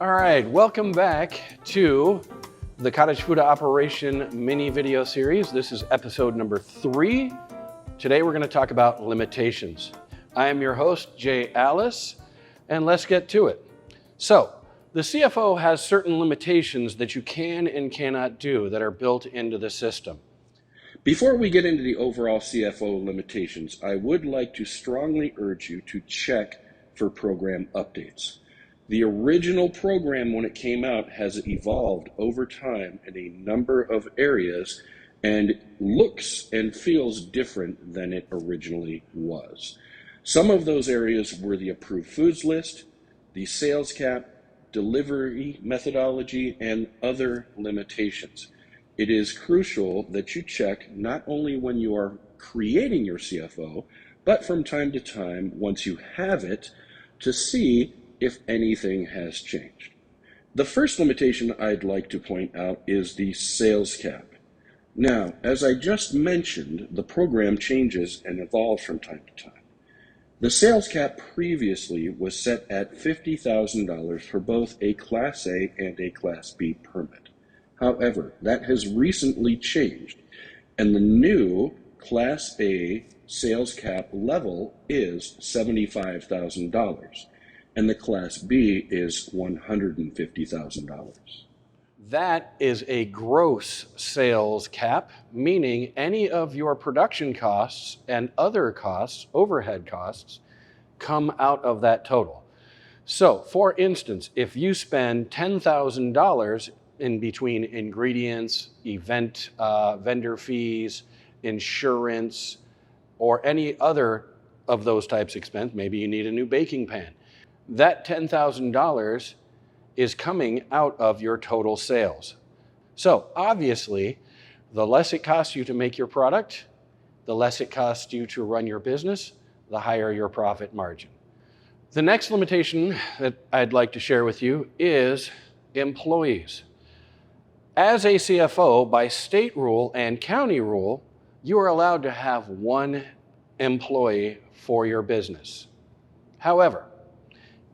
All right, welcome back to the Cottage Food Operation mini video series. This is episode number 3. Today we're going to talk about limitations. I am your host, Jay Allis, and let's get to it. So, the CFO has certain limitations that you can and cannot do that are built into the system. Before we get into the overall CFO limitations, I would like to strongly urge you to check for program updates. The original program, when it came out, has evolved over time in a number of areas and looks and feels different than it originally was. Some of those areas were the approved foods list, the sales cap, delivery methodology, and other limitations. It is crucial that you check not only when you are creating your CFO, but from time to time, once you have it, to see if anything has changed. The first limitation I'd like to point out is the sales cap. Now, as I just mentioned, the program changes and evolves from time to time. The sales cap previously was set at $50,000 for both a Class A and a Class B permit. However, that has recently changed, and the new Class A sales cap level is $75,000, and the Class B is $150,000. That is a gross sales cap, meaning any of your production costs and other costs, overhead costs, come out of that total. So, for instance, if you spend $10,000 in between ingredients, vendor fees, insurance, or any other of those types of expense, maybe you need a new baking pan, that $10,000 is coming out of your total sales. So obviously, the less it costs you to make your product, the less it costs you to run your business, the higher your profit margin. The next limitation that I'd like to share with you is employees. As a CFO, by state rule and county rule, you are allowed to have 1 employee for your business. However,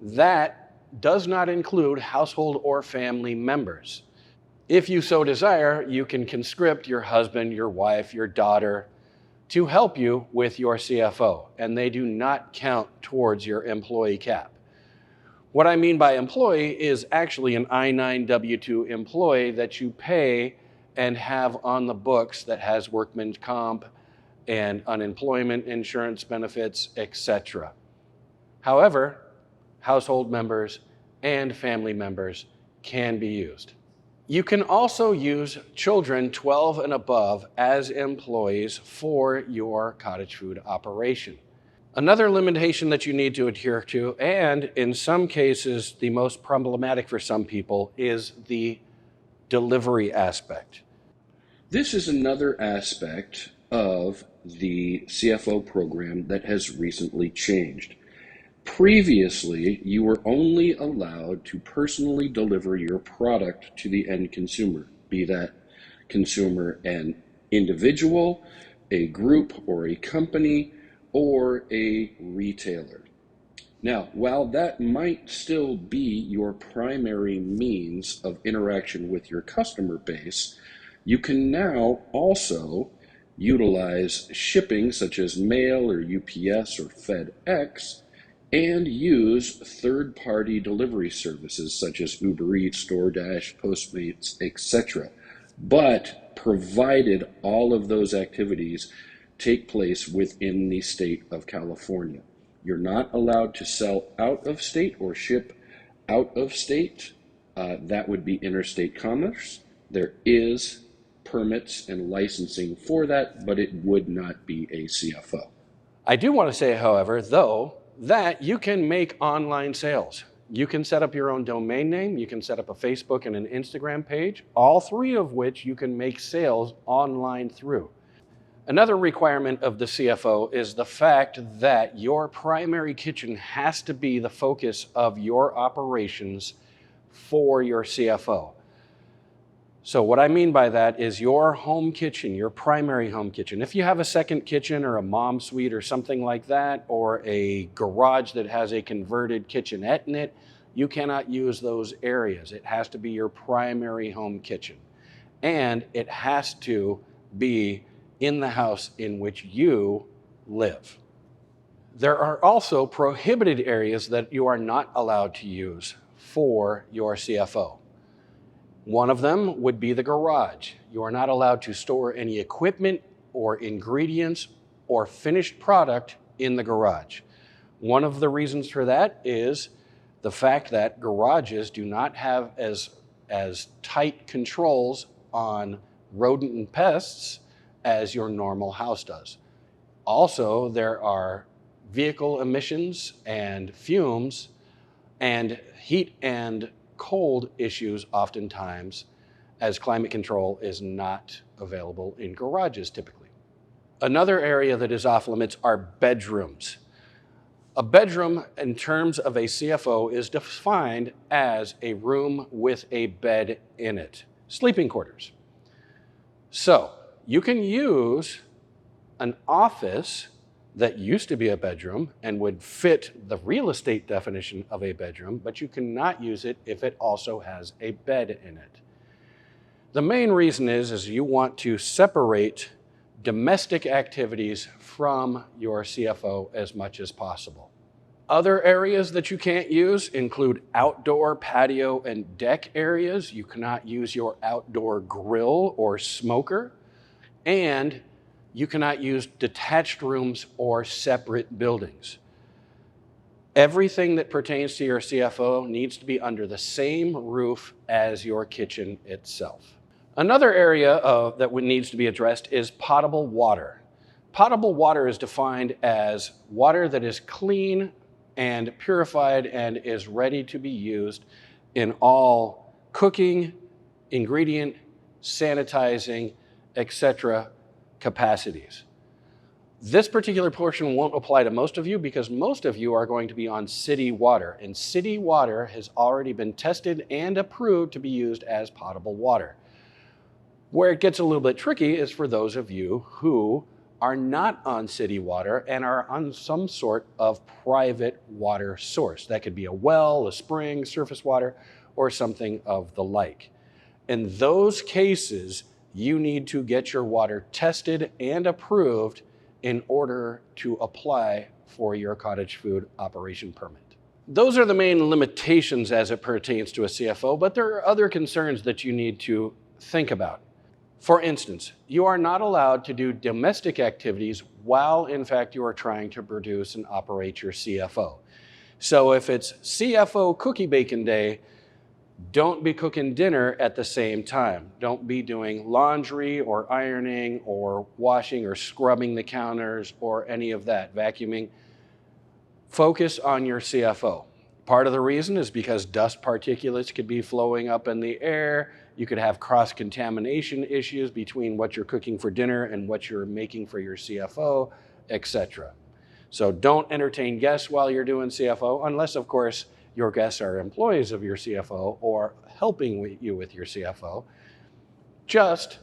that does not include household or family members. If you so desire, you can conscript your husband, your wife, your daughter to help you with your CFO, and they do not count towards your employee cap. What I mean by employee is actually an I-9 W-2 employee that you pay and have on the books that has workman's comp and unemployment insurance benefits, etc. However, household members and family members can be used. You can also use children 12 and above as employees for your cottage food operation. Another limitation that you need to adhere to, and in some cases the most problematic for some people, is the delivery aspect. This is another aspect of the CFO program that has recently changed. Previously, you were only allowed to personally deliver your product to the end consumer, be that consumer an individual, a group or a company, or a retailer. Now, while that might still be your primary means of interaction with your customer base, you can now also utilize shipping such as mail or UPS or FedEx, and use third-party delivery services such as Uber Eats, DoorDash, Postmates, etc. But provided all of those activities take place within the state of California. You're not allowed to sell out of state or ship out of state. That would be interstate commerce. There is permits and licensing for that, but it would not be a CFO. I do want to say, however, though, that you can make online sales. You can set up your own domain name, you can set up a Facebook and an Instagram page, all 3 of which you can make sales online through. Another requirement of the CFO is the fact that your primary kitchen has to be the focus of your operations for your CFO. So what I mean by that is your home kitchen, your primary home kitchen. If you have a second kitchen or a mom suite or something like that, or a garage that has a converted kitchenette in it, you cannot use those areas. It has to be your primary home kitchen. And it has to be in the house in which you live. There are also prohibited areas that you are not allowed to use for your CFO. One of them would be the garage. You are not allowed to store any equipment or ingredients or finished product in the garage. One of the reasons for that is the fact that garages do not have as tight controls on rodent and pests as your normal house does. Also, there are vehicle emissions and fumes and heat and cold issues oftentimes, as climate control is not available in garages typically. Another area that is off limits are bedrooms. A bedroom, in terms of a CFO, is defined as a room with a bed in it, sleeping quarters. So you can use an office that used to be a bedroom and would fit the real estate definition of a bedroom, but you cannot use it if it also has a bed in it. The main reason is you want to separate domestic activities from your CFO as much as possible. Other areas that you can't use include outdoor patio and deck areas. You cannot use your outdoor grill or smoker, and you cannot use detached rooms or separate buildings. Everything that pertains to your CFO needs to be under the same roof as your kitchen itself. Another area that needs to be addressed is potable water. Potable water is defined as water that is clean and purified and is ready to be used in all cooking, ingredient, sanitizing, etc. capacities. This particular portion won't apply to most of you because most of you are going to be on city water, and city water has already been tested and approved to be used as potable water. Where it gets a little bit tricky is for those of you who are not on city water and are on some sort of private water source. That could be a well, a spring, surface water, or something of the like. In those cases, you need to get your water tested and approved in order to apply for your cottage food operation permit. Those are the main limitations as it pertains to a CFO, but there are other concerns that you need to think about. For instance, you are not allowed to do domestic activities while in fact you are trying to produce and operate your CFO. So if it's CFO cookie baking day, don't be cooking dinner at the same time. Don't be doing laundry or ironing or washing or scrubbing the counters or any of that, vacuuming. Focus on your CFO. Part of the reason is because dust particulates could be flowing up in the air. You could have cross-contamination issues between what you're cooking for dinner and what you're making for your CFO, etc. So don't entertain guests while you're doing CFO, unless, of course, your guests are employees of your CFO or helping you with your CFO. Just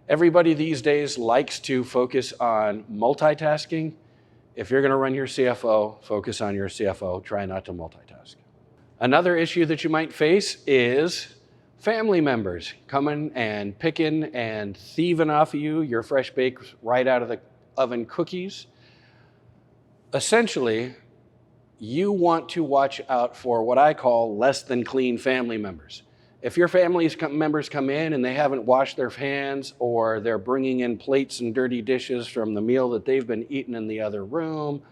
everybody these days likes to focus on multitasking. If you're going to run your CFO, focus on your CFO. Try not to multitask. Another issue that you might face is family members coming and picking and thieving off of you your fresh baked right out of the oven cookies. Essentially, you want to watch out for what I call less than clean family members. If your family members come in and they haven't washed their hands, or they're bringing in plates and dirty dishes from the meal that they've been eating in the other room,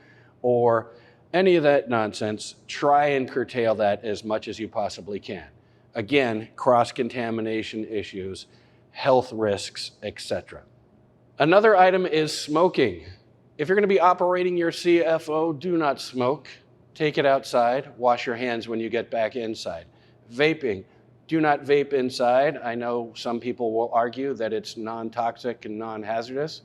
or any of that nonsense, try and curtail that as much as you possibly can. Again, cross-contamination issues, health risks, etc. Another item is smoking. If you're going to be operating your CFO, do not smoke. Take it outside. Wash your hands when you get back inside. Vaping. Do not vape inside. I know some people will argue that it's non-toxic and non-hazardous,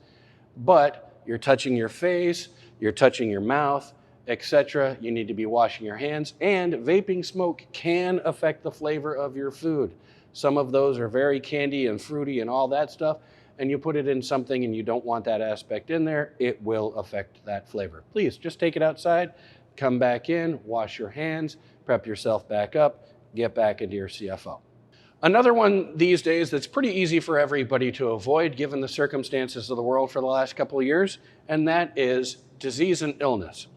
but you're touching your face, you're touching your mouth, etc. You need to be washing your hands, and vaping smoke can affect the flavor of your food. Some of those are very candy and fruity and all that stuff, and you put it in something and you don't want that aspect in there, it will affect that flavor. Please just take it outside, come back in, wash your hands, prep yourself back up, get back into your CFO. Another one these days that's pretty easy for everybody to avoid given the circumstances of the world for the last couple of years, and that is disease and illness.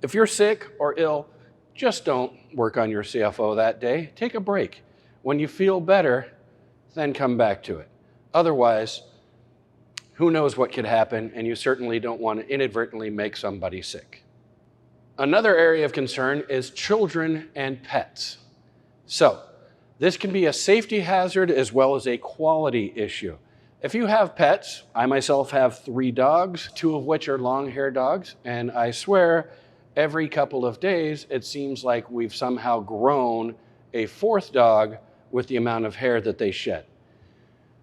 If you're sick or ill, just don't work on your CFO that day. Take a break. When you feel better, then come back to it. Otherwise, who knows what could happen, and you certainly don't want to inadvertently make somebody sick. Another area of concern is children and pets. So, this can be a safety hazard as well as a quality issue. If you have pets, I myself have 3 dogs, 2 of which are long-haired dogs, and I swear every couple of days it seems like we've somehow grown a 4th dog with the amount of hair that they shed.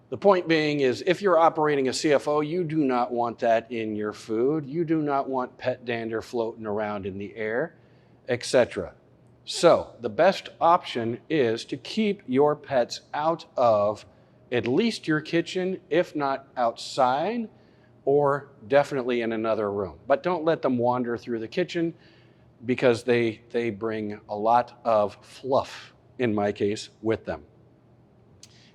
The point being is if you're operating a CFO, you do not want that in your food. You do not want pet dander floating around in the air, etc. So the best option is to keep your pets out of at least your kitchen, if not outside, or definitely in another room. But don't let them wander through the kitchen because they bring a lot of fluff, in my case, with them.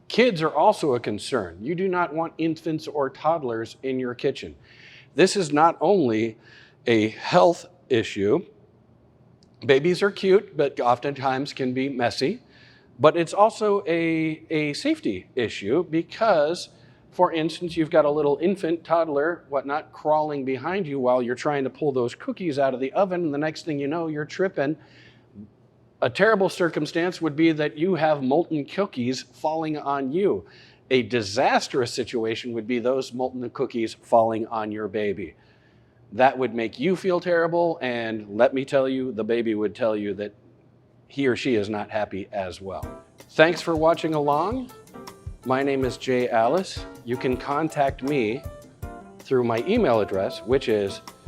Kids are also a concern. You do not want infants or toddlers in your kitchen. This is not only a health issue. Babies are cute, but oftentimes can be messy. But it's also a safety issue because, for instance, you've got a little infant, toddler, whatnot, crawling behind you while you're trying to pull those cookies out of the oven, and the next thing you know, you're tripping. A terrible circumstance would be that you have molten cookies falling on you. A disastrous situation would be those molten cookies falling on your baby. That would make you feel terrible, and let me tell you, the baby would tell you that he or she is not happy as well. Thanks for watching along. My name is Jay Allis. You can contact me through my email address, which isjallis,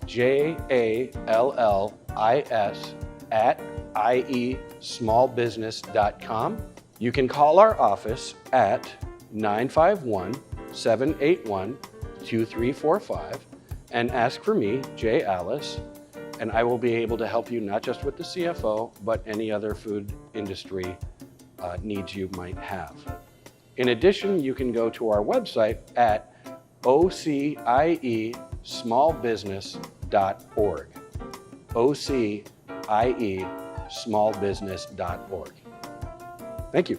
JALLIS, @iesmallbusiness.com. You can call our office at 951-781-2345 and ask for me, Jay Allis, and I will be able to help you not just with the CFO, but any other food industry needs you might have. In addition, you can go to our website at OCIESmallbusiness.org. OCIESmallbusiness.org. Thank you.